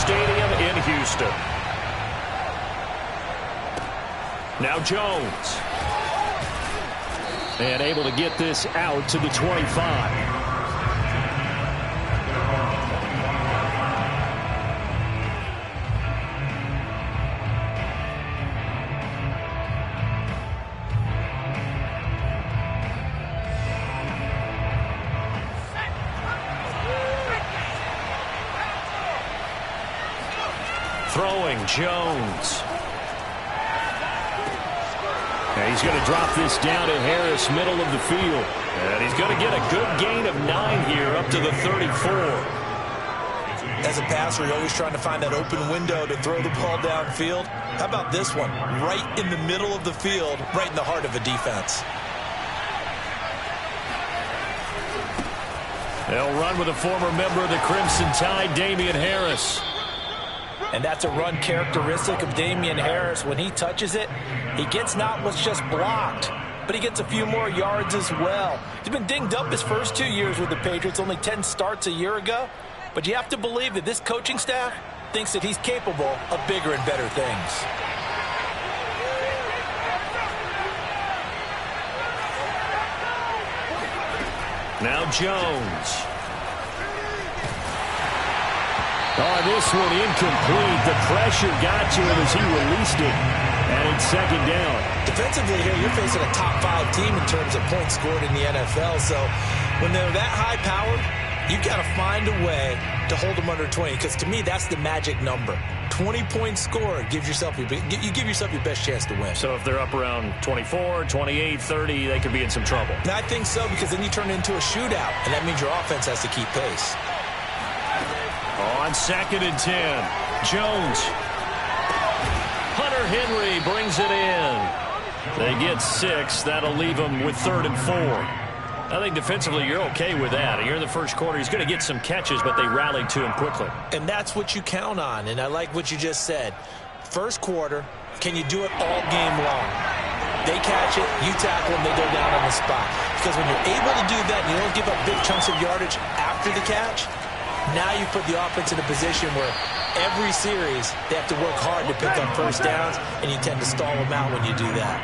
Stadium in Houston. Now Jones. And able to get this out to the 25. Throwing Jones. And he's going to drop this down to Harris, middle of the field. And he's going to get a good gain of 9 here, up to the 34. As a passer, you're always trying to find that open window to throw the ball downfield. How about this one? Right in the middle of the field, right in the heart of a defense. They'll run with a former member of the Crimson Tide, Damian Harris. And that's a run characteristic of Damian Harris. When he touches it, he gets not what's just blocked, but he gets a few more yards as well. He's been dinged up his first 2 years with the Patriots, only 10 starts a year ago. But you have to believe that this coaching staff thinks that he's capable of bigger and better things. Now Jones. Oh, this one incomplete. The pressure got to him as he released it. And it's second down. Defensively here, you're facing a top 5 team in terms of points scored in the NFL. So when they're that high-powered, you've got to find a way to hold them under 20. Because to me, that's the magic number. 20 points scored gives yourself you give yourself your best chance to win. So if they're up around 24, 28, 30, they could be in some trouble. And I think so, because then you turn it into a shootout, and that means your offense has to keep pace. On 2nd and 10, Jones. Hunter Henry brings it in. They get 6. That'll leave them with 3rd and 4. I think defensively you're okay with that. Here in the first quarter, he's going to get some catches, but they rallied to him quickly. And that's what you count on, and I like what you just said. First quarter, can you do it all game long? They catch it, you tackle them, they go down on the spot. Because when you're able to do that and you don't give up big chunks of yardage after the catch, now you put the offense in a position where every series they have to work hard to pick up first downs, and you tend to stall them out when you do that.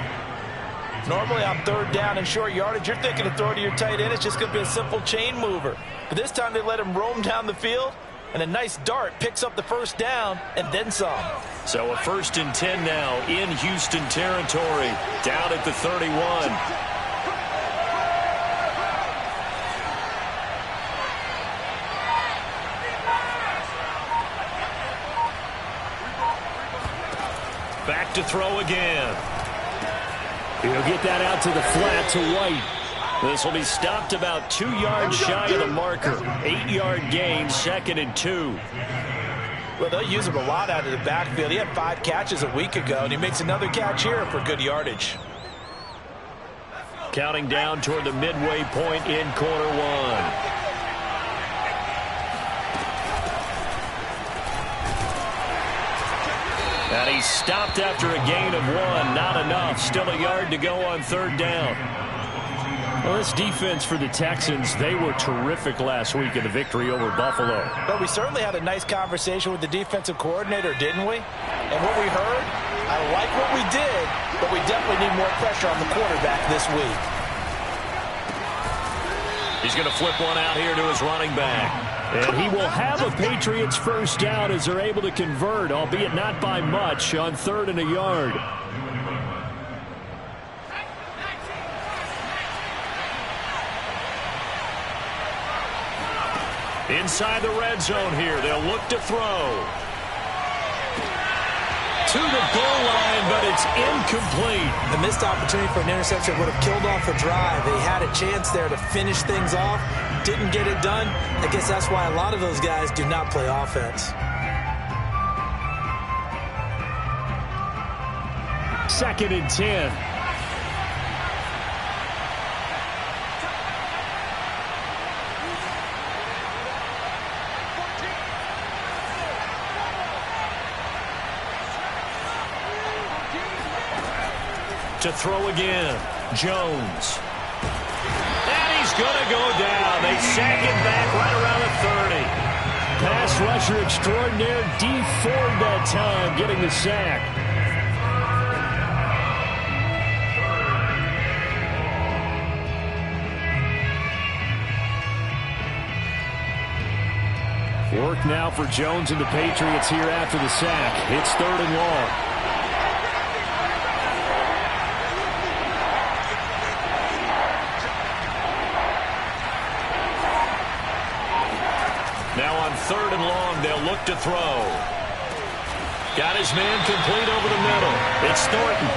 Normally on 3rd down and short yardage, you're thinking to throw to your tight end. It's just going to be a simple chain mover. But this time they let him roam down the field, and a nice dart picks up the first down and then some. So a 1st and 10 now in Houston territory, down at the 31. Back to throw again. He'll get that out to the flat to White. This will be stopped about 2 yards shy of the marker. 8-yard gain, 2nd and 2. Well, they'll use him a lot out of the backfield. He had 5 catches a week ago, and he makes another catch here for good yardage. Counting down toward the midway point in quarter 1. And he's stopped after a gain of 1. Not enough. Still a yard to go on 3rd down. Well, this defense for the Texans, they were terrific last week in the victory over Buffalo. But we certainly had a nice conversation with the defensive coordinator, didn't we? And what we heard, I like what we did, but we definitely need more pressure on the quarterback this week. He's going to flip one out here to his running back. And he will have a Patriots first down as they're able to convert, albeit not by much, on 3rd and a yard. Inside the red zone here, they'll look to throw. To the goal line, but it's incomplete. The missed opportunity for an interception would have killed off a drive. They had a chance there to finish things off. Didn't get it done. I guess that's why a lot of those guys do not play offense. 2nd and 10. To throw again, Jones. And he's going to go down. They sack him back right around the 30. pass rusher extraordinaire, D Ford that time, getting the sack. Work now for Jones and the Patriots here after the sack. It's 3rd and long. Now on 3rd and long, they'll look to throw. Got his man complete over the middle. It's Thornton.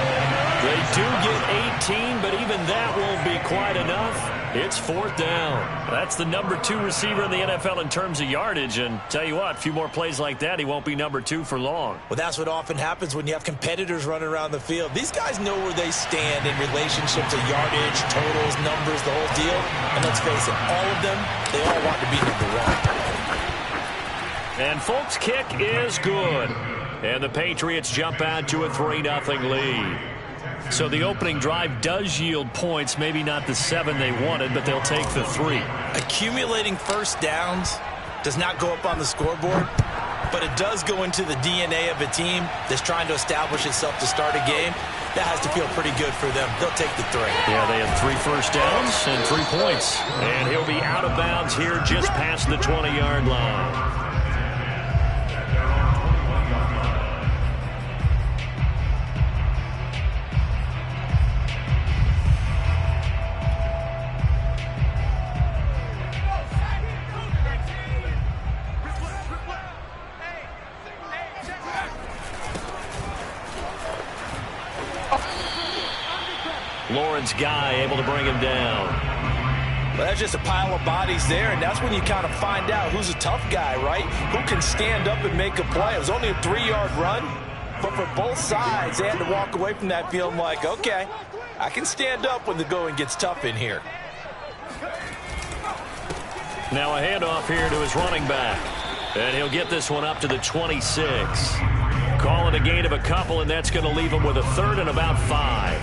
They do get 18, but even that won't be quite enough. It's 4th down. That's the number 2 receiver in the NFL in terms of yardage. And tell you what, a few more plays like that, he won't be number 2 for long. Well, that's what often happens when you have competitors running around the field. These guys know where they stand in relationship to yardage, totals, numbers, the whole deal. And let's face it, all of them, they all want to be number 1. And Folk's kick is good. And the Patriots jump out to a 3-0 lead. So the opening drive does yield points, maybe not the 7 they wanted, but they'll take the 3. Accumulating first downs does not go up on the scoreboard, but it does go into the DNA of a team that's trying to establish itself to start a game. That has to feel pretty good for them. They'll take the 3. Yeah, they have 3 first downs and 3 points. And he'll be out of bounds here just past the 20-yard line. Lawrence Guy able to bring him down. Well, that's just a pile of bodies there, and that's when you kind of find out who's a tough guy, right? Who can stand up and make a play. It was only a 3-yard run, but for both sides, they had to walk away from that feeling like, okay, I can stand up when the going gets tough in here. Now a handoff here to his running back. And he'll get this one up to the 26. Call it a gain of a couple, and that's going to leave him with a 3rd and about 5.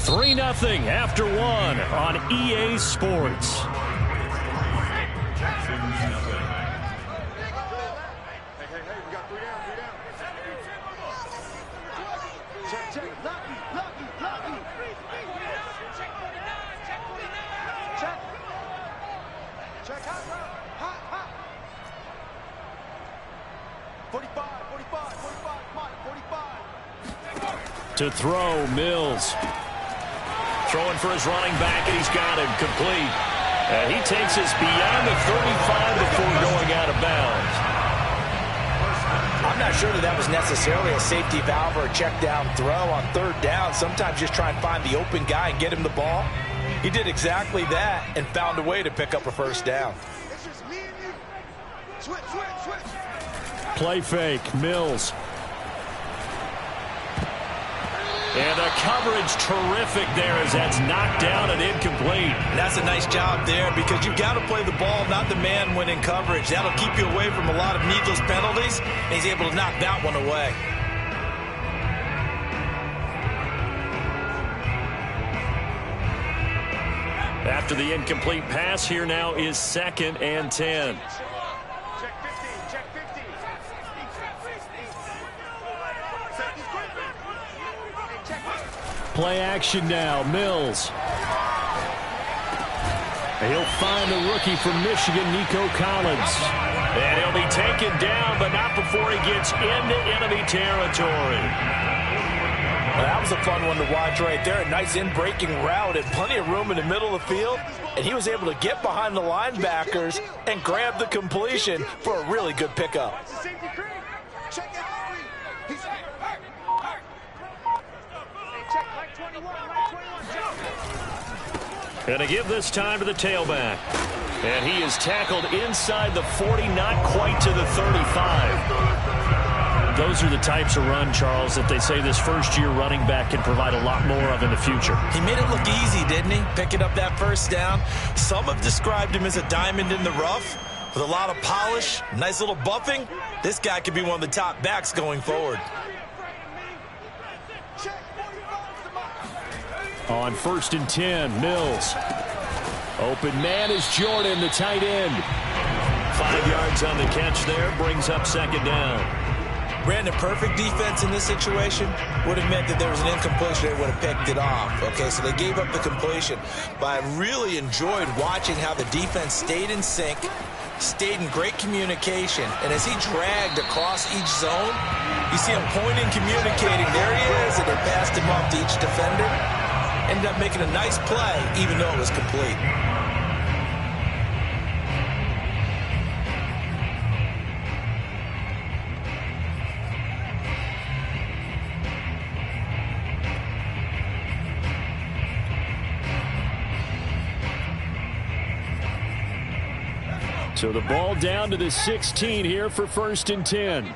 3-0 after 1 on EA Sports. To throw, Mills. Throwing for his running back, and he's got him complete. And he takes us beyond the 35 before going out of bounds. I'm not sure that was necessarily a safety valve or a check down throw on 3rd down. Sometimes just try and find the open guy and get him the ball. He did exactly that and found a way to pick up a 1st down. Play fake, Mills. And the coverage terrific there as that's knocked down and incomplete. And that's a nice job there because you've got to play the ball, not the man when in coverage. That'll keep you away from a lot of needless penalties, and he's able to knock that one away. After the incomplete pass, here now is 2nd and 10. Play action now, Mills. He'll find the rookie from Michigan, Nico Collins. And he'll be taken down, but not before he gets into enemy territory. Well, that was a fun one to watch right there. A nice in-breaking route and plenty of room in the middle of the field. And he was able to get behind the linebackers and grab the completion for a really good pickup. And to give this time to the tailback. And he is tackled inside the 40, not quite to the 35. Those are the types of run, Charles, that they say this first-year running back can provide a lot more of in the future. He made it look easy, didn't he? Picking up that 1st down. Some have described him as a diamond in the rough with a lot of polish, nice little buffing. This guy could be one of the top backs going forward. On 1st and 10, Mills. Open man is Jordan, the tight end. 5 yards on the catch there. Brings up second down. Brandon, perfect defense in this situation would have meant that there was an incompletion. They would have picked it off. Okay, so they gave up the completion. But I really enjoyed watching how the defense stayed in sync, stayed in great communication. And as he dragged across each zone, you see him pointing, communicating. There he is, and they passed him off to each defender. Ended up making a nice play, even though it was complete. So the ball down to the 16 here for 1st and 10.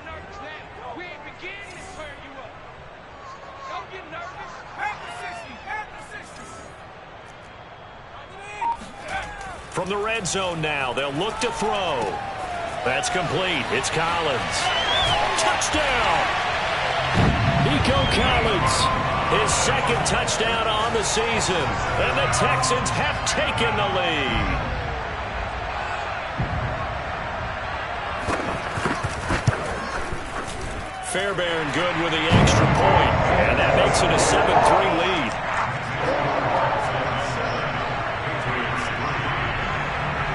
From the red zone now, they'll look to throw. That's complete. It's Collins. Touchdown! Nico Collins, his second touchdown on the season. And the Texans have taken the lead. Fairbairn good with the extra point, and that makes it a 7-3 lead.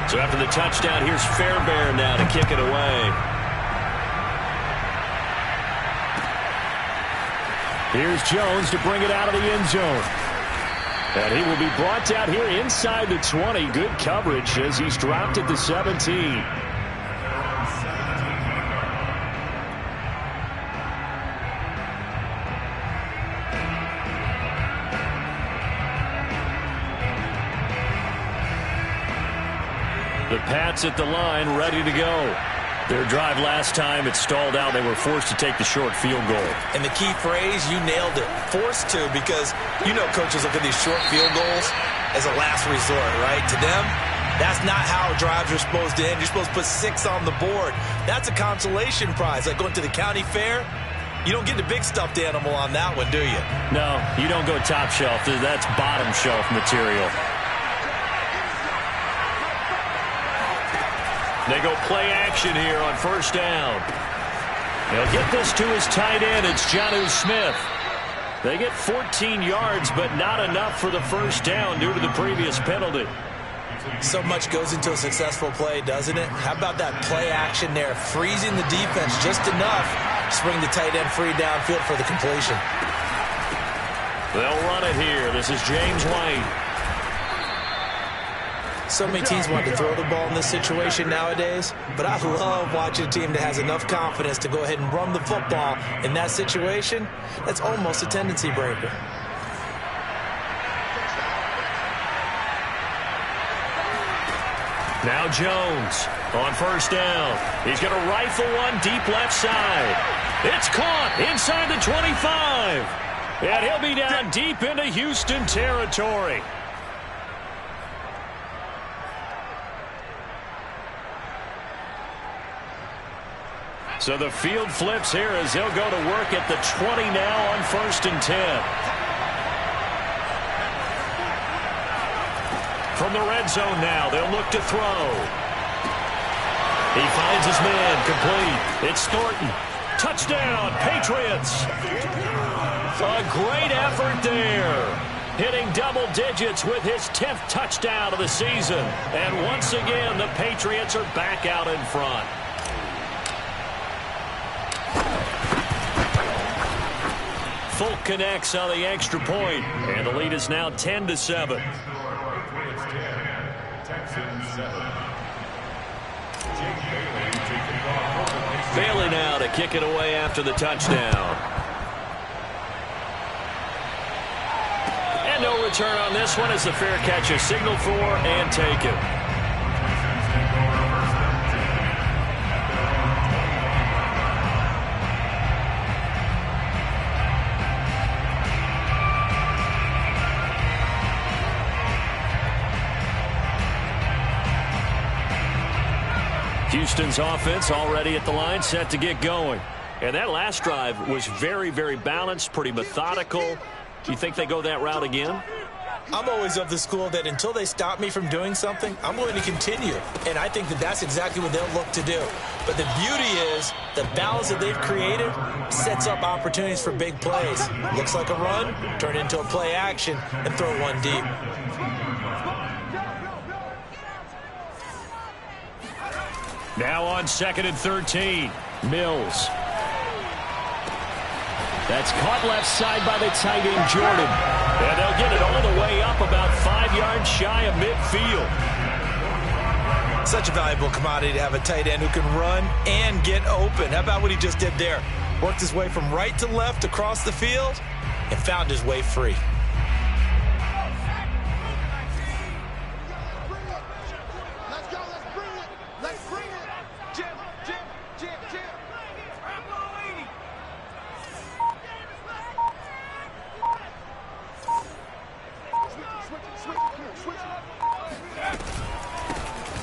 So after the touchdown, here's Fairbairn now to kick it away. Here's Jones to bring it out of the end zone. And he will be brought down here inside the 20. Good coverage as he's dropped at the 17. The Pats at the line, ready to go. Their drive last time, it stalled out. They were forced to take the short field goal. And the key phrase, you nailed it. Forced to, because you know coaches look at these short field goals as a last resort, right? To them, that's not how drives are supposed to end. You're supposed to put 6 on the board. That's a consolation prize. Like going to the county fair, you don't get the big stuffed animal on that one, do you? No, you don't go top shelf. That's bottom shelf material. They go play action here on 1st down. They'll get this to his tight end. It's Jonnu Smith. They get 14 yards, but not enough for the 1st down due to the previous penalty. So much goes into a successful play, doesn't it? How about that play action there? Freezing the defense just enough to bring the tight end free downfield for the completion. They'll run it here. This is James White. So many teams want to throw the ball in this situation nowadays, but I love watching a team that has enough confidence to go ahead and run the football in that situation. That's almost a tendency breaker. Now Jones on 1st down. He's going to rifle one deep left side. It's caught inside the 25. And he'll be down deep into Houston territory. So the field flips here as they'll go to work at the 20 now on 1st and 10. From the red zone now, they'll look to throw. He finds his man, complete. It's Thornton. Touchdown, Patriots. A great effort there. Hitting double digits with his 10th touchdown of the season. And once again, the Patriots are back out in front. Folk connects on the extra point, and the lead is now 10-7. Bailey now to kick it away after the touchdown. And no return on this one as the fair catch is signaled for and taken. Houston's offense already at the line, set to get going. And that last drive was very, very balanced, pretty methodical. Do you think they go that route again? I'm always of the school that until they stop me from doing something, I'm going to continue. And I think that that's exactly what they'll look to do. But the beauty is the balance that they've created sets up opportunities for big plays. Looks like a run, turn into a play action, and throw one deep. Now on 2nd and 13, Mills. That's caught left side by the tight end, Jordan. And they'll get it all the way up about 5 yards shy of midfield. Such a valuable commodity to have a tight end who can run and get open. How about what he just did there? Worked his way from right to left across the field and found his way free.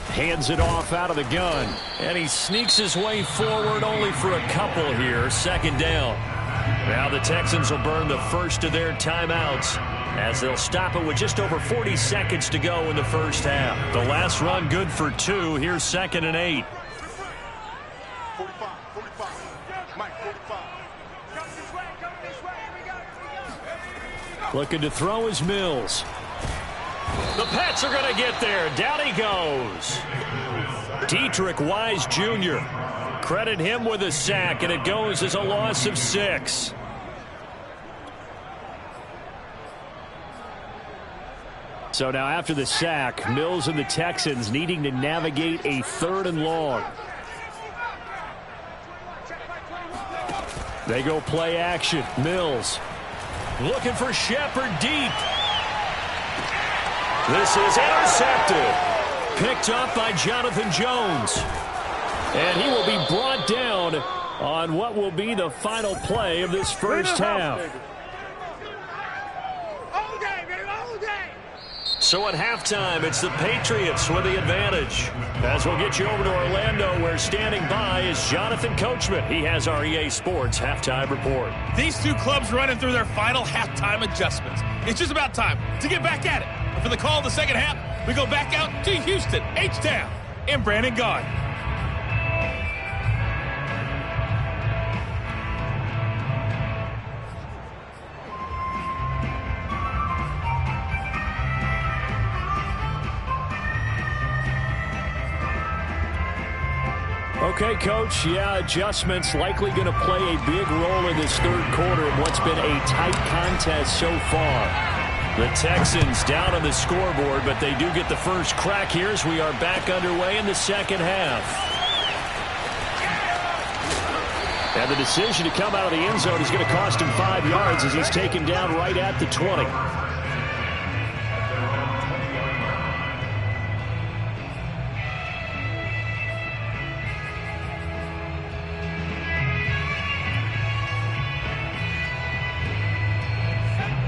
Hands it off out of the gun. And he sneaks his way forward only for a couple here. 2nd down. Now the Texans will burn the first of their timeouts as they'll stop it with just over 40 seconds to go in the first half. The last run good for 2. Here's 2nd and 8. 45. Mike, 45. Looking to throw is Mills. The Pats are going to get there. Down he goes. Dietrich Wise Jr. Credit him with a sack, and it goes as a loss of 6. So now after the sack, Mills and the Texans needing to navigate a 3rd and long. They go play action. Mills looking for Shepard deep. This is intercepted. Picked up by Jonathan Jones. And he will be brought down on what will be the final play of this first half. So at halftime, it's the Patriots with the advantage. As we'll get you over to Orlando, where standing by is Jonathan Coachman. He has our EA Sports halftime report. These two clubs running through their final halftime adjustments. It's just about time to get back at it. And for the call of the second half, we go back out to Houston, H-Town, and Brandon Gaudin. Okay, Coach, yeah, adjustments likely going to play a big role in this 3rd quarter of what's been a tight contest so far. The Texans down on the scoreboard, but they do get the first crack here as we are back underway in the 2nd half. And the decision to come out of the end zone is going to cost him 5 yards as he's taken down right at the 20.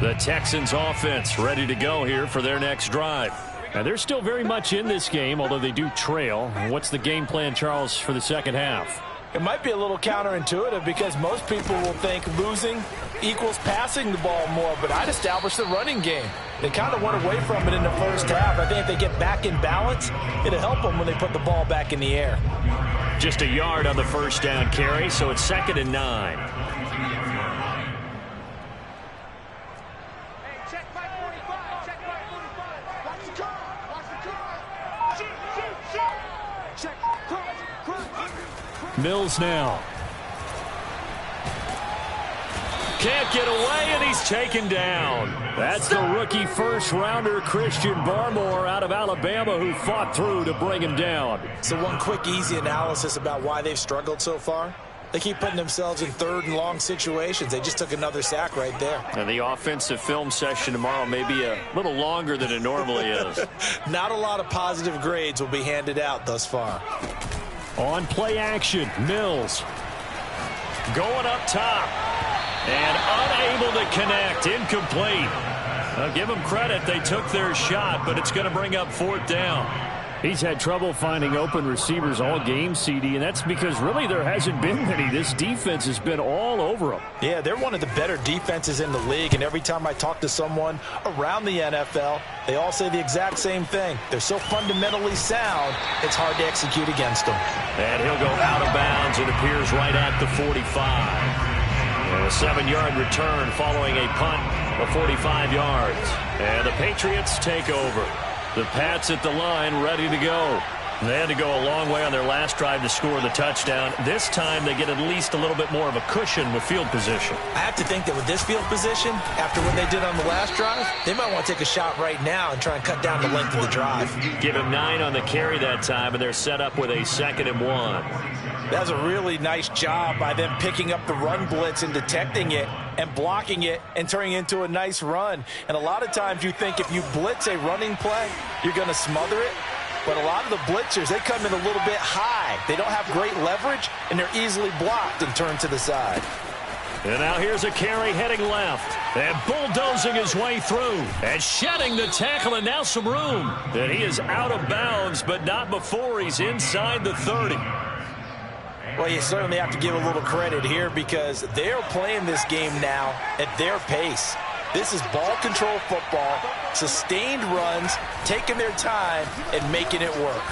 The Texans offense ready to go here for their next drive. And they're still very much in this game, although they do trail. What's the game plan, Charles, for the 2nd half? It might be a little counterintuitive because most people will think losing equals passing the ball more, but I'd establish the running game. They kind of went away from it in the first half. I think if they get back in balance, it'll help them when they put the ball back in the air. Just a yard on the first down carry, so it's 2nd and 9. Mills now. Can't get away, and he's taken down. That's the rookie first-rounder Christian Barmore out of Alabama who fought through to bring him down. So one quick, easy analysis about why they've struggled so far. They keep putting themselves in 3rd and long situations. They just took another sack right there. And the offensive film session tomorrow may be a little longer than it normally is. Not a lot of positive grades will be handed out thus far. On play action, Mills going up top and unable to connect, incomplete. I'll give them credit, they took their shot, but it's going to bring up 4th down. He's had trouble finding open receivers all game, CD, and that's because really there hasn't been many. This defense has been all over them. Yeah, they're one of the better defenses in the league, and every time I talk to someone around the NFL, they all say the exact same thing. They're so fundamentally sound, it's hard to execute against them. And he'll go out of bounds. It appears right at the 45. And a 7-yard return following a punt of 45 yards. And the Patriots take over. The Pats at the line, ready to go. They had to go a long way on their last drive to score the touchdown. This time they get at least a little bit more of a cushion with field position. I have to think that with this field position, after what they did on the last drive, they might want to take a shot right now and try and cut down the length of the drive. Give him 9 on the carry that time, and they're set up with a 2nd and 1. That's a really nice job by them picking up the run blitz and detecting it and blocking it and turning it into a nice run. And a lot of times you think if you blitz a running play, you're going to smother it. But a lot of the blitzers, they come in a little bit high. They don't have great leverage, and they're easily blocked and turned to the side. And now here's a carry heading left. And bulldozing his way through. And shedding the tackle, and now some room. And he is out of bounds, but not before he's inside the 30. Well, you certainly have to give a little credit here because they're playing this game now at their pace. This is ball control football, sustained runs, taking their time, and making it work.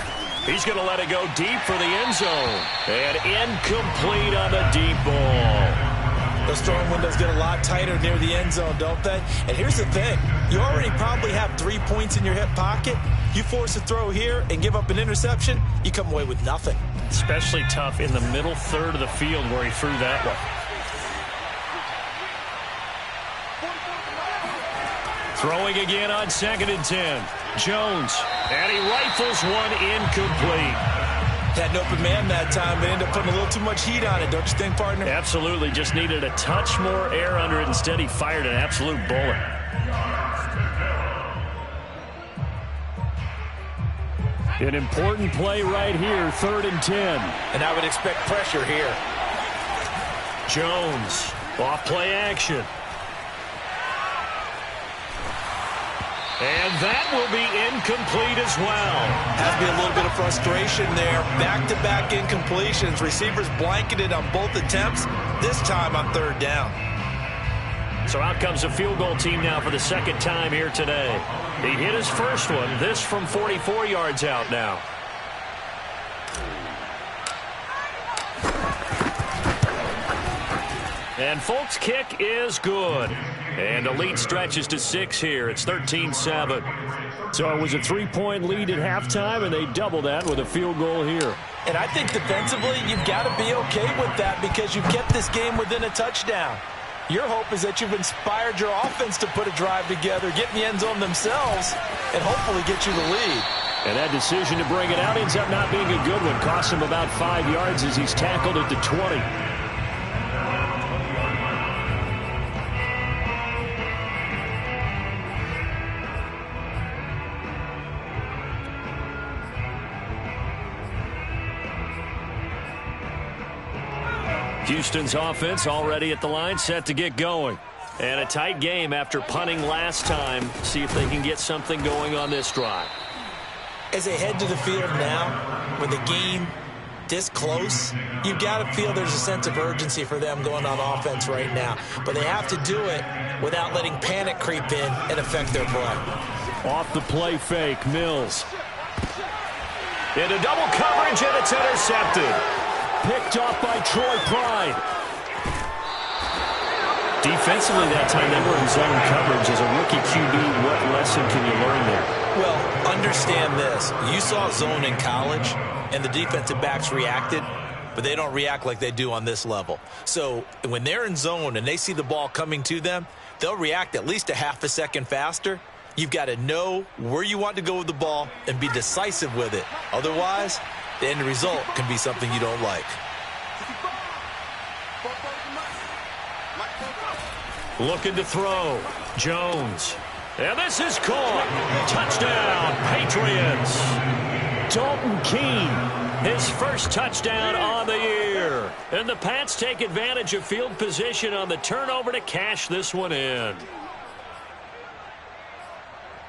He's going to let it go deep for the end zone. And incomplete on the deep ball. Those throwing windows get a lot tighter near the end zone, don't they? And here's the thing. You already probably have 3 points in your hip pocket. You force a throw here and give up an interception, you come away with nothing. Especially tough in the middle third of the field where he threw that one. Throwing again on 2nd and 10. Jones. And he rifles one incomplete. Had an open man that time, but ended up putting a little too much heat on it, don't you think, partner? Absolutely. Just needed a touch more air under it. Instead, he fired an absolute bullet. An important play right here, 3rd and 10. And I would expect pressure here. Jones, off play action. And that will be incomplete as well. Has to be a little bit of frustration there. Back-to-back incompletions. Receivers blanketed on both attempts. This time on 3rd down. So out comes a field goal team now for the 2nd time here today. He hit his first one. This from 44 yards out now. And Folk's kick is good. And the lead stretches to 6 here. It's 13-7. So it was a 3-point lead at halftime, and they double that with a field goal here. And I think defensively, you've got to be okay with that because you've kept this game within a touchdown. Your hope is that you've inspired your offense to put a drive together, get in the end zone themselves, and hopefully get you the lead. And that decision to bring it out ends up not being a good one. Costs him about 5 yards as he's tackled at the 20. Houston's offense already at the line, set to get going. And a tight game after punting last time. See if they can get something going on this drive. As they head to the field now, with the game this close, you've got to feel there's a sense of urgency for them going on offense right now. But they have to do it without letting panic creep in and affect their play. Off the play fake, Mills. Into double coverage, and it's intercepted. Picked off by Troy Pride. Defensively that time, they were in zone coverage. As a rookie QB, what lesson can you learn there? Well, understand this. You saw zone in college, and the defensive backs reacted, but they don't react like they do on this level. So when they're in zone and they see the ball coming to them, they'll react at least a half a second faster. You've got to know where you want to go with the ball and be decisive with it. Otherwise, the end result can be something you don't like. Looking to throw. Jones. And this is caught. Touchdown, Patriots. Dalton Keene, his first touchdown on the year. And the Pats take advantage of field position on the turnover to cash this one in.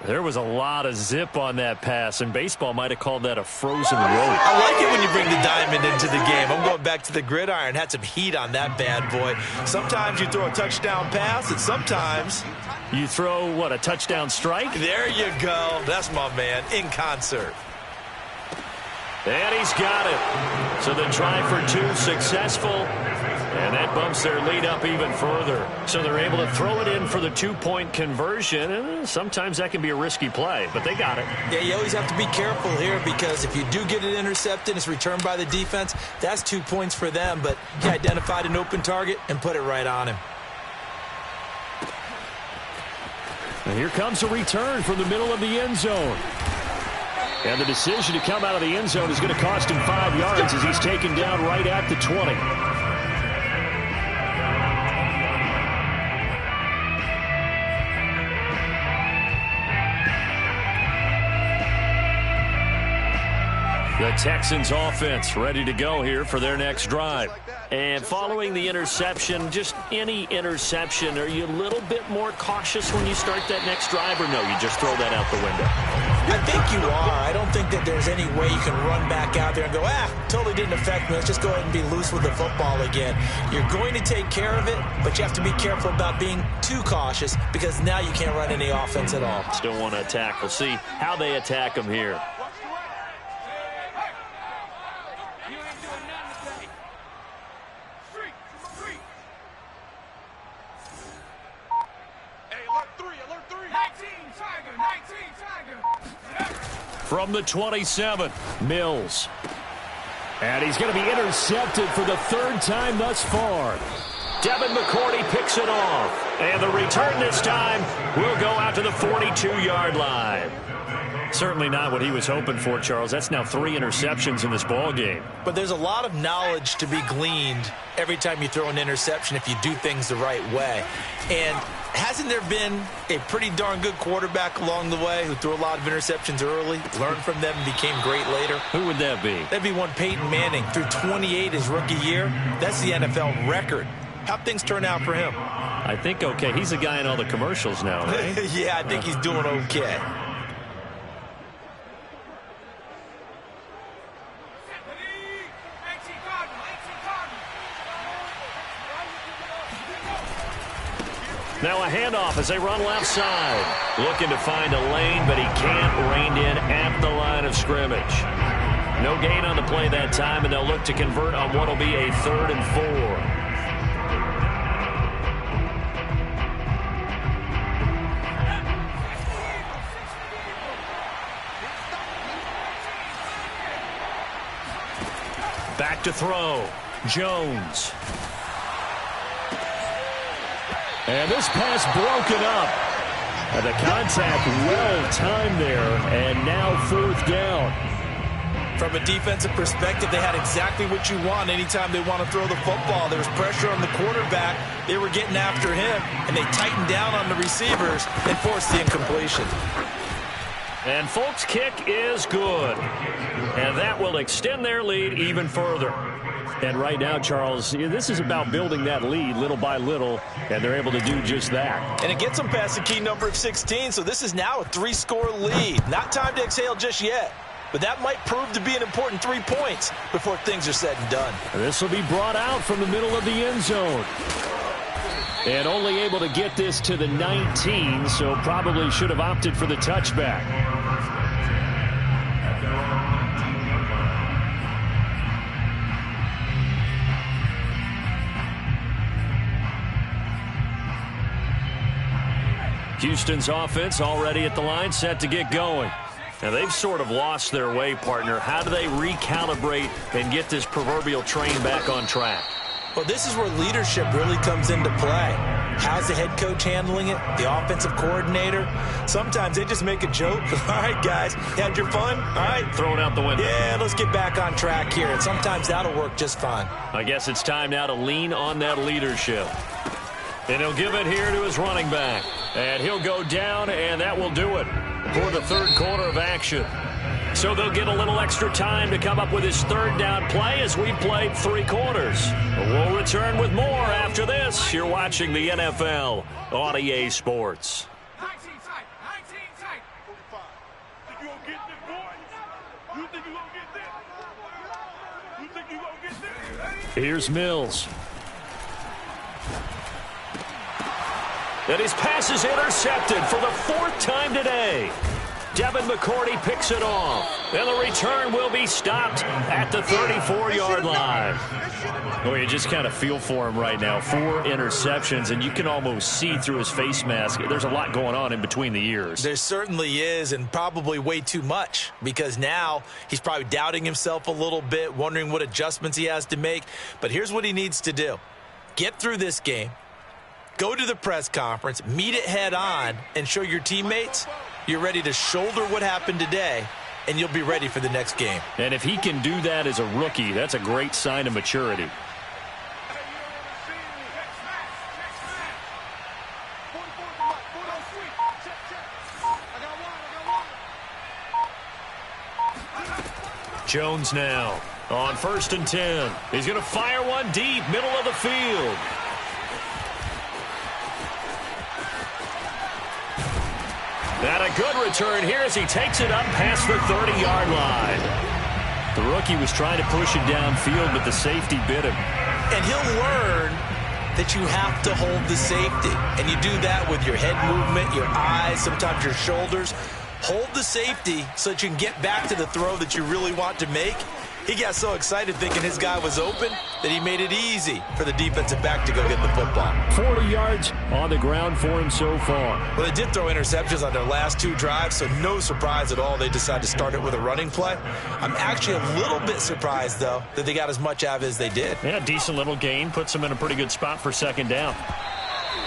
There was a lot of zip on that pass, and baseball might have called that a frozen rope. I like it when you bring the diamond into the game. I'm going back to the gridiron. Had some heat on that bad boy. Sometimes you throw a touchdown pass, and sometimes you throw, what, a touchdown strike? There you go. That's my man, in concert. And he's got it. So the try for two successful, and that bumps their lead up even further. So they're able to throw it in for the two-point conversion, and sometimes that can be a risky play, but they got it. Yeah, you always have to be careful here because if you do get it intercepted, it's returned by the defense, that's 2 points for them, but he identified an open target and put it right on him. And here comes a return from the middle of the end zone. And the decision to come out of the end zone is going to cost him 5 yards as he's taken down right at the 20. The Texans offense ready to go here for their next drive. And following the interception, just any interception, are you a little bit more cautious when you start that next drive, or no, you just throw that out the window? I think you are. I don't think that there's any way you can run back out there and go, totally didn't affect me. Let's just go ahead and be loose with the football again. You're going to take care of it, but you have to be careful about being too cautious because now you can't run any offense at all. Still want to attack. We'll see how they attack them here. From the 27, Mills. And he's going to be intercepted for the third time thus far. Devin McCourty picks it off. And the return this time will go out to the 42-yard line. Certainly not what he was hoping for, Charles. That's now 3 interceptions in this ball game. But there's a lot of knowledge to be gleaned every time you throw an interception if you do things the right way. And hasn't there been a pretty darn good quarterback along the way who threw a lot of interceptions early, learned from them, and became great later? Who would that be? That'd be one Peyton Manning. Threw 28 his rookie year. That's the NFL record. How'd things turn out for him? I think okay. He's a guy in all the commercials now, right? Yeah, I think he's doing okay. Now a handoff as they run left side. Looking to find a lane, but he can't rein in at the line of scrimmage. No gain on the play that time, and they'll look to convert on what will be a 3rd and 4. Back to throw. Jones. And this pass broken up. And the contact well-timed there, and now 4th down. From a defensive perspective, they had exactly what you want anytime they want to throw the football. There was pressure on the quarterback. They were getting after him, and they tightened down on the receivers and forced the incompletion. And Folk's kick is good. And that will extend their lead even further. And right now, Charles, this is about building that lead little by little, and they're able to do just that. And it gets them past the key number of 16, so this is now a 3-score lead. Not time to exhale just yet, but that might prove to be an important 3 points before things are said and done. And this will be brought out from the middle of the end zone. And only able to get this to the 19, so probably should have opted for the touchback. Houston's offense already at the line, set to get going. Now, they've sort of lost their way, partner. How do they recalibrate and get this proverbial train back on track? Well, this is where leadership really comes into play. How's the head coach handling it? The offensive coordinator? Sometimes they just make a joke. All right, guys, had your fun? All right. Throw it out the window. Yeah, let's get back on track here. And sometimes that'll work just fine. I guess it's time now to lean on that leadership. And he'll give it here to his running back. And he'll go down, and that will do it for the 3rd quarter of action. So they'll get a little extra time to come up with his 3rd down play as we played 3 quarters. We'll return with more after this. You're watching the NFL on EA Sports. 19 tight, 19 tight. get this, boy? You think you gonna get this? You think you gonna get this? Here's Mills. And his pass is intercepted for the 4th time today. Devin McCourty picks it off. And the return will be stopped at the 34-yard line. Well, you just kind of feel for him right now. 4 interceptions, and you can almost see through his face mask. There's a lot going on in between the ears. There certainly is, and probably way too much, because now he's probably doubting himself a little bit, wondering what adjustments he has to make. But here's what he needs to do. Get through this game. Go to the press conference, meet it head on, and show your teammates you're ready to shoulder what happened today, and you'll be ready for the next game. And if he can do that as a rookie, that's a great sign of maturity. Jones now on 1st and 10. He's going to fire one deep, middle of the field. And a good return here as he takes it up past the 30-yard line. The rookie was trying to push it downfield, but the safety bit him. And he'll learn that you have to hold the safety. And you do that with your head movement, your eyes, sometimes your shoulders. Hold the safety so that you can get back to the throw that you really want to make. He got so excited thinking his guy was open that he made it easy for the defensive back to go get the football. 40 yards on the ground for him so far. Well, they did throw interceptions on their last 2 drives, so no surprise at all they decided to start it with a running play. I'm actually a little bit surprised, though, that they got as much out of it as they did. Yeah, decent little gain. Puts them in a pretty good spot for 2nd down.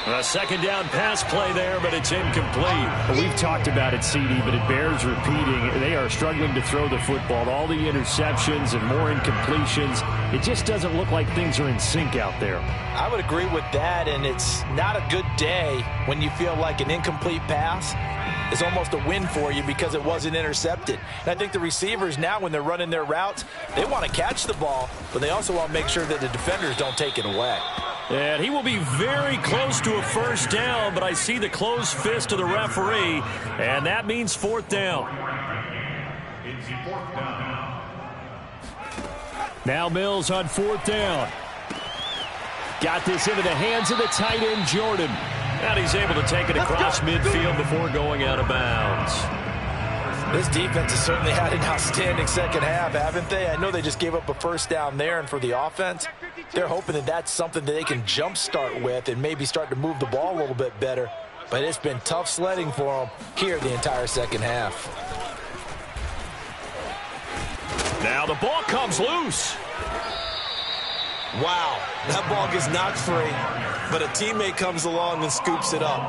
A 2nd down pass play there, but it's incomplete. We've talked about it, CD, but it bears repeating. They are struggling to throw the football. All the interceptions and more incompletions. It just doesn't look like things are in sync out there. I would agree with that, and it's not a good day when you feel like an incomplete pass is almost a win for you because it wasn't intercepted. And I think the receivers now, when they're running their routes, they want to catch the ball, but they also want to make sure that the defenders don't take it away. And he will be very close to a 1st down, but I see the closed fist of the referee, and that means 4th down. It's 4th down. Now Mills on 4th down. Got this into the hands of the tight end, Jordan. And he's able to take it across midfield before going out of bounds. This defense has certainly had an outstanding 2nd half, haven't they? I know they just gave up a 1st down there, and for the offense, they're hoping that that's something that they can jumpstart with and maybe start to move the ball a little bit better. But it's been tough sledding for them here the entire 2nd half. Now the ball comes loose. Wow, that ball gets knocked free, but a teammate comes along and scoops it up.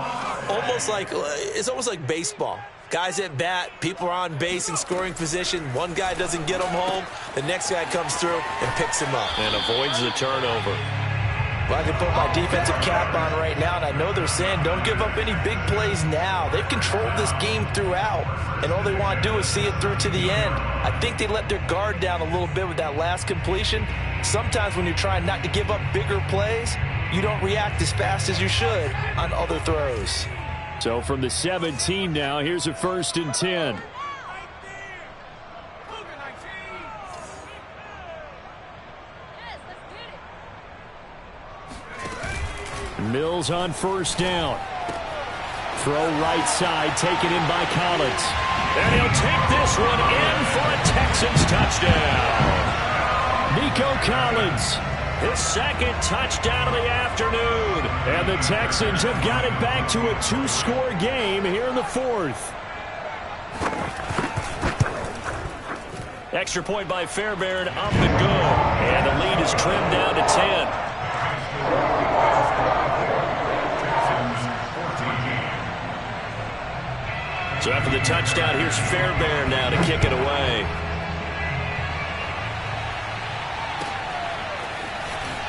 It's almost like baseball. Guys at bat, people are on base in scoring position. One guy doesn't get them home. The next guy comes through and picks him up. And avoids the turnover. Well, I can put my defensive cap on right now, and I know they're saying don't give up any big plays now. They've controlled this game throughout, and all they want to do is see it through to the end. I think they let their guard down a little bit with that last completion. Sometimes when you're trying not to give up bigger plays, you don't react as fast as you should on other throws. So from the 17 now, here's a 1st and 10. Mills on 1st down. Throw right side, taken in by Collins. And he'll take this one in for a Texans touchdown. Nico Collins, his 2nd touchdown of the afternoon. And the Texans have got it back to a 2-score game here in the 4th. Extra point by Fairbairn, up and good. And the lead is trimmed down to 10. So after the touchdown, here's Fairbairn now to kick it away.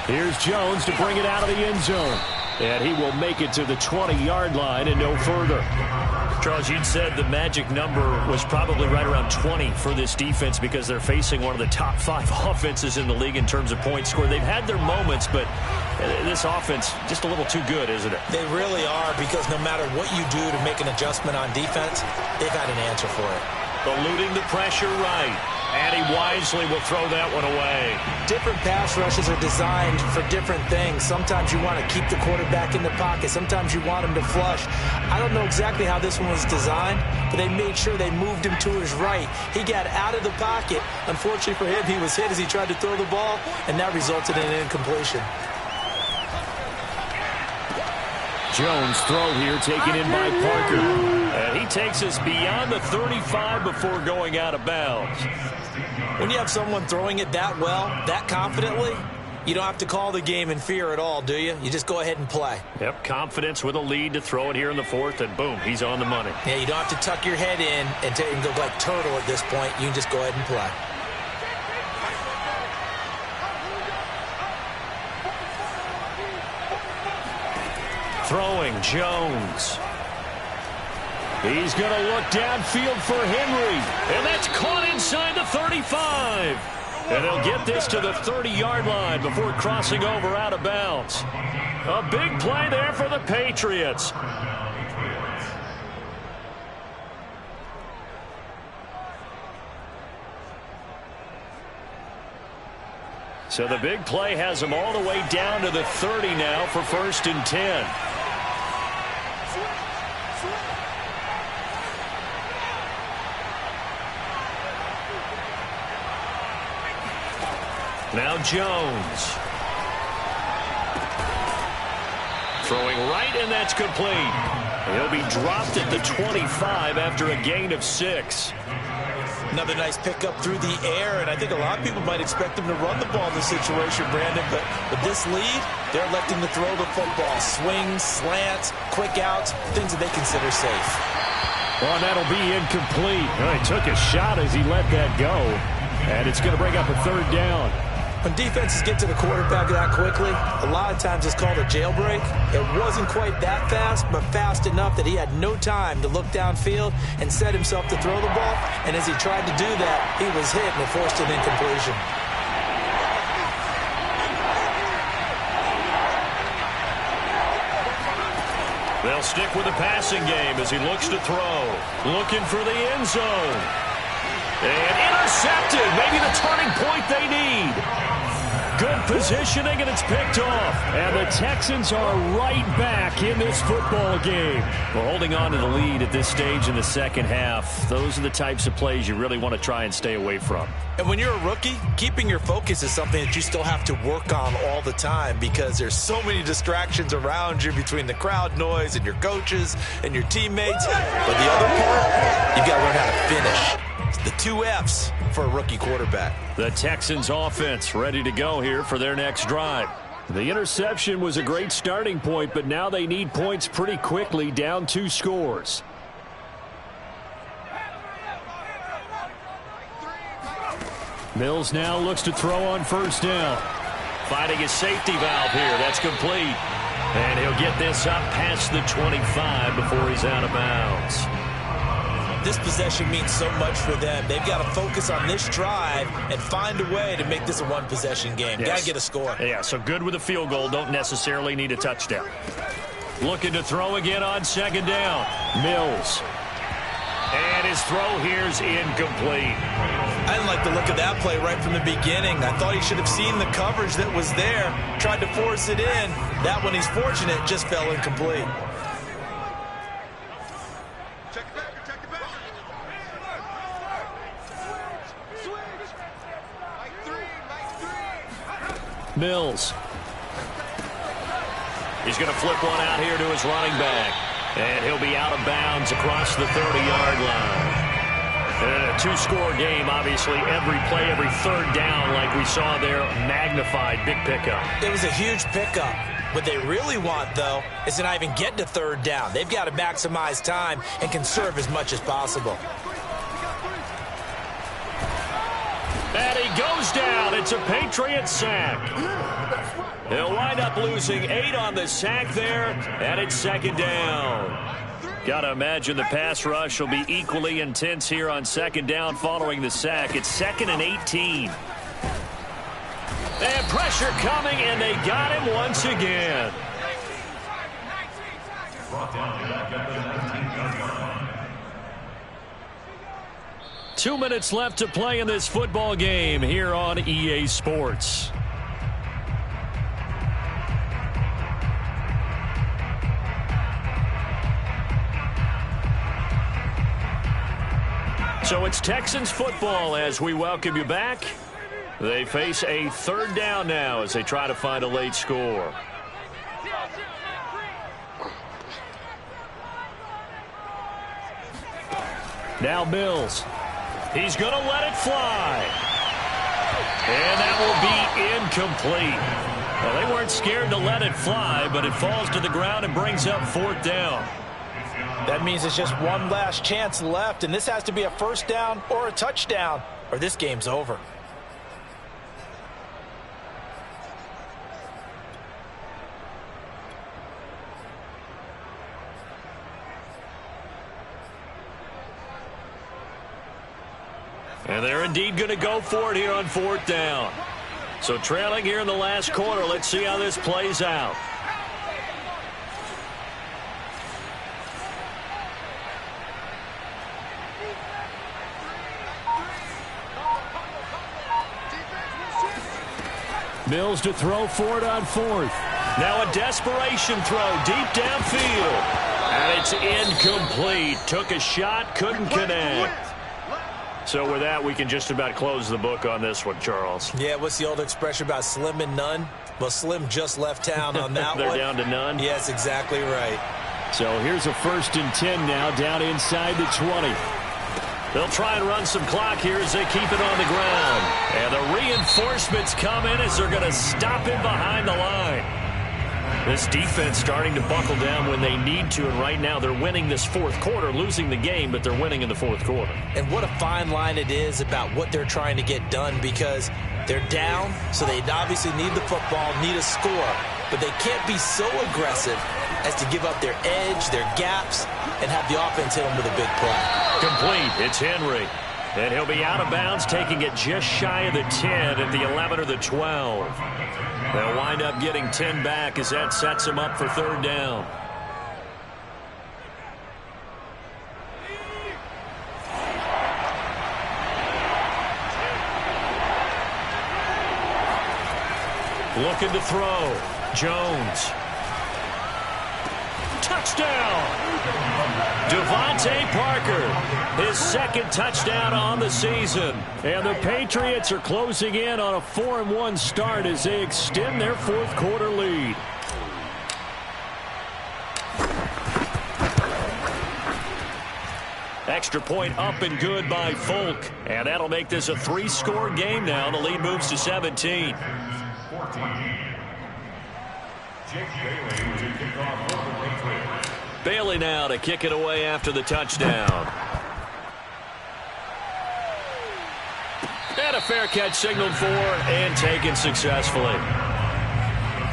Here's Jones to bring it out of the end zone. And he will make it to the 20-yard line and no further. Charles, you'd said the magic number was probably right around 20 for this defense because they're facing one of the top 5 offenses in the league in terms of points scored. They've had their moments, but this offense just a little too good, isn't it? They really are, because no matter what you do to make an adjustment on defense, they've had an answer for it. eluding the pressure right. And he wisely will throw that one away. Different pass rushes are designed for different things. Sometimes you want to keep the quarterback in the pocket. Sometimes you want him to flush. I don't know exactly how this one was designed, but they made sure they moved him to his right. He got out of the pocket. Unfortunately for him, he was hit as he tried to throw the ball, and that resulted in an incompletion. Jones throw here taken in by Parker. And he takes us beyond the 35 before going out of bounds. When you have someone throwing it that well, that confidently, you don't have to call the game in fear at all, do you? You just go ahead and play. Yep, confidence with a lead to throw it here in the fourth, and boom, he's on the money. Yeah, you don't have to tuck your head in and go like turtle at this point. You can just go ahead and play. Throwing, Jones. He's going to look downfield for Henry. And that's caught inside the 35. And he'll get this to the 30-yard line before crossing over out of bounds. A big play there for the Patriots. So the big play has him all the way down to the 30 now for 1st and 10. Now Jones. Throwing right, and that's complete. He'll be dropped at the 25 after a gain of 6. Another nice pickup through the air, and I think a lot of people might expect him to run the ball in this situation, Brandon, but with this lead, they're electing to throw the football. Swings, slants, quick outs, things that they consider safe. Well, that'll be incomplete. Well, he took a shot as he let that go, and it's going to bring up a 3rd down. When defenses get to the quarterback that quickly, a lot of times it's called a jailbreak. It wasn't quite that fast, but fast enough that he had no time to look downfield and set himself to throw the ball. And as he tried to do that, he was hit and it forced an incompletion. They'll stick with the passing game as he looks to throw. Looking for the end zone. And intercepted. Maybe the turning point they need. Good positioning, and it's picked off. And the Texans are right back in this football game. We're holding on to the lead at this stage in the second half. Those are the types of plays you really want to try and stay away from. And when you're a rookie, keeping your focus is something that you still have to work on all the time because there's so many distractions around you between the crowd noise and your coaches and your teammates. But the other part, you got to learn how to finish. The 2 F's for a rookie quarterback. The Texans offense ready to go here for their next drive. The interception was a great starting point, but now they need points pretty quickly, down 2 scores. Mills now looks to throw on 1st down. Finding his safety valve here. That's complete. And he'll get this up past the 25 before he's out of bounds. This possession means so much for them. They've got to focus on this drive and find a way to make this a one-possession game. Yes. Got to get a score. Yeah, so good with a field goal. Don't necessarily need a touchdown. Looking to throw again on 2nd down. Mills. And his throw here's incomplete. I didn't like the look of that play right from the beginning. I thought he should have seen the coverage that was there, tried to force it in. That one, he's fortunate, just fell incomplete. Mills. He's going to flip one out here to his running back. And he'll be out of bounds across the 30-yard line. And a 2-score game, obviously. Every play, every 3rd down, like we saw there, magnified. Big pickup. It was a huge pickup. What they really want, though, is to not even get to 3rd down. They've got to maximize time and conserve as much as possible. And he goes down. It's a Patriot sack. He'll wind up losing 8 on the sack there, and it's 2nd down. Got to imagine the pass rush will be equally intense here on 2nd down following the sack. It's 2nd and 18. And pressure coming, and they got him once again. 2 minutes left to play in this football game here on EA Sports. So it's Texans football as we welcome you back. They face a third down now as they try to find a late score. Now Mills. He's going to let it fly. And that will be incomplete. Well, they weren't scared to let it fly, but it falls to the ground and brings up fourth down. That means it's just one last chance left, and this has to be a first down or a touchdown, or this game's over. And they're indeed going to go for it here on fourth down. So trailing here in the last quarter, let's see how this plays out. Mills to throw for it on fourth. Now a desperation throw deep downfield. And it's incomplete. Took a shot, couldn't connect. So with that, we can just about close the book on this one, Charles. Yeah, what's the old expression about slim and none? Well, Slim just left town on that They're one. down to none? Yes, exactly right. So here's a 1st and 10 now, down inside the 20. They'll try and run some clock here as they keep it on the ground. And the reinforcements come in as they're going to stop him behind the line. This defense starting to buckle down when they need to, and right now they're winning this fourth quarter, losing the game, but they're winning in the fourth quarter. And what a fine line it is about what they're trying to get done, because they're down, so they obviously need the football, need a score, but they can't be so aggressive as to give up their edge, their gaps, and have the offense hit them with a big play. Complete. It's Henry. And he'll be out of bounds, taking it just shy of the 10 at the 11 or the 12. They'll wind up getting 10 back as that sets them up for third down. Looking to throw. Jones. Touchdown! Devontae Parker, his second touchdown on the season. And the Patriots are closing in on a 4-1 start as they extend their fourth quarter lead. Extra point up and good by Folk. And that'll make this a 3-score game now. The lead moves to 17. 14. Jake Bailey to kick off for the Patriots. Bailey now to kick it away after the touchdown. And a fair catch signaled for and taken successfully. The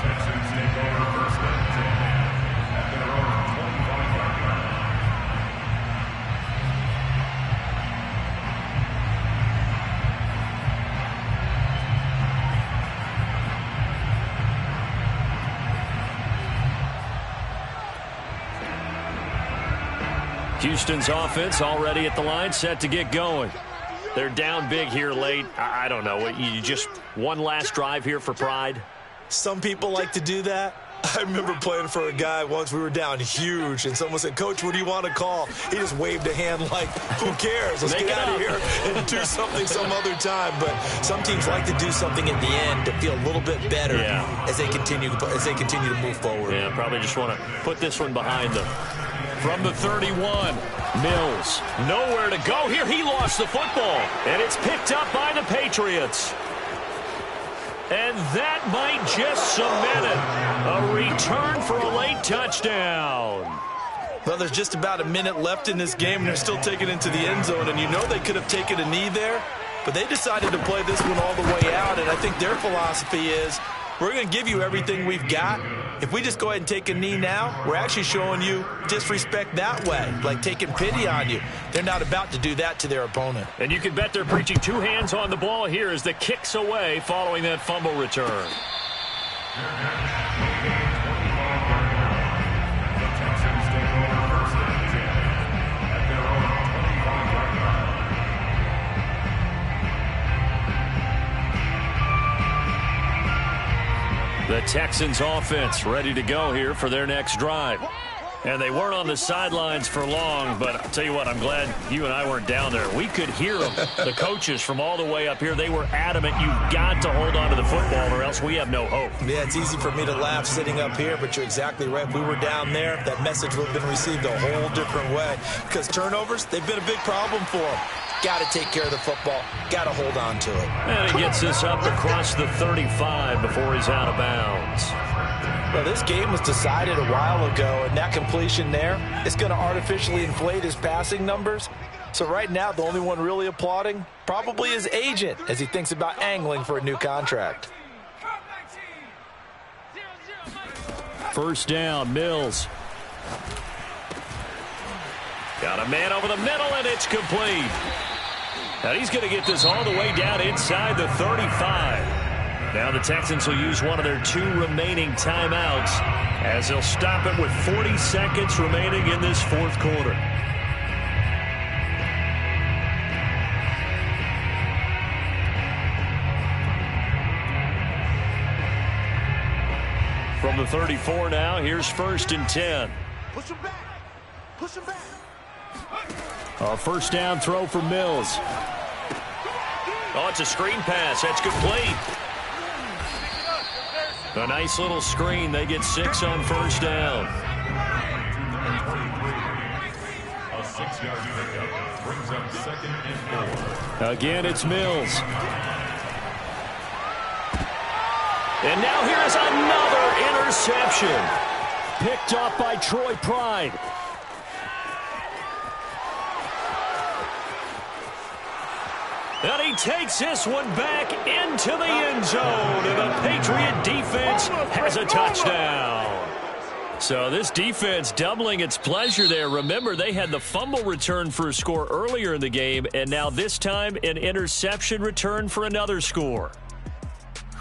Texans take over first and 10 at their own 25-yard line. Houston's offense already at the line, set to get going. They're down big here late. I don't know. You just one last drive here for pride? Some people like to do that. I remember playing for a guy once. We were down huge, and someone said, "Coach, what do you want to call?" He just waved a hand like, who cares? Let's get out of here and do something some other time. But some teams like to do something in the end to feel a little bit better as they continue to move forward. Yeah, probably just want to put this one behind them. From the 31, Mills. Nowhere to go here. He lost the football, and it's picked up by the Patriots. And that might just cement it. A return for a late touchdown. Well, there's just about a minute left in this game, and they're still taking it into the end zone. And you know they could have taken a knee there, but they decided to play this one all the way out. And I think their philosophy is, we're going to give you everything we've got. If we just go ahead and take a knee now, we're actually showing you disrespect that way, like taking pity on you. They're not about to do that to their opponent. And you can bet they're preaching two hands on the ball here as the kick's away following that fumble return. The Texans take over first and 10 at their own 25-yard line. Texans offense ready to go here for their next drive. And they weren't on the sidelines for long, but I'll tell you what, I'm glad you and I weren't down there. We could hear them, the coaches from all the way up here. They were adamant, you've got to hold on to the football or else we have no hope. Yeah, it's easy for me to laugh sitting up here, but you're exactly right. If we were down there, that message would have been received a whole different way. Because turnovers, they've been a big problem for them. Got to take care of the football. Got to hold on to it. And he gets this up across the 35 before he's out of bounds. Well, this game was decided a while ago, and that completion there is going to artificially inflate his passing numbers. So right now, the only one really applauding probably his agent as he thinks about angling for a new contract. First down, Mills. Got a man over the middle, and it's complete. And he's going to get this all the way down inside the 35. Now the Texans will use one of their 2 remaining timeouts as they'll stop it with 40 seconds remaining in this fourth quarter. From the 34 now, here's 1st and 10. Push him back. Push him back. A first down throw for Mills. Oh, it's a screen pass. That's complete. A nice little screen. They get 6 on first down. A 6-yard pickup brings up 2nd and 4. Again, it's Mills. And now here's another interception. Picked off by Troy Pride. And he takes this one back into the end zone. And the Patriot defense has a touchdown. So this defense doubling its pleasure there. Remember, they had the fumble return for a score earlier in the game. And now this time, an interception return for another score.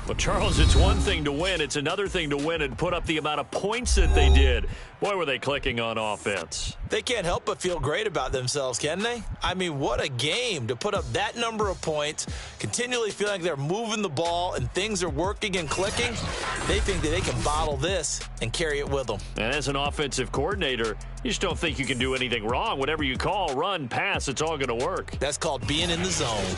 Well, Charles, it's one thing to win. It's another thing to win and put up the amount of points that they did. Boy, were they clicking on offense. They can't help but feel great about themselves, can they? I mean, what a game to put up that number of points, continually feeling like they're moving the ball and things are working and clicking. They think that they can bottle this and carry it with them. And as an offensive coordinator, you just don't think you can do anything wrong. Whatever you call, run, pass, it's all going to work. That's called being in the zone.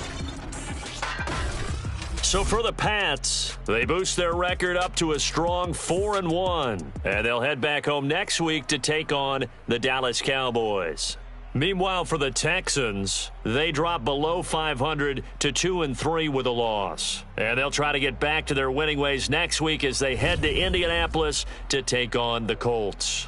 So for the Pats, they boost their record up to a strong 4-1. And they'll head back home next week to take on the Dallas Cowboys. Meanwhile, for the Texans, they drop below 500 to 2-3 with a loss. And they'll try to get back to their winning ways next week as they head to Indianapolis to take on the Colts.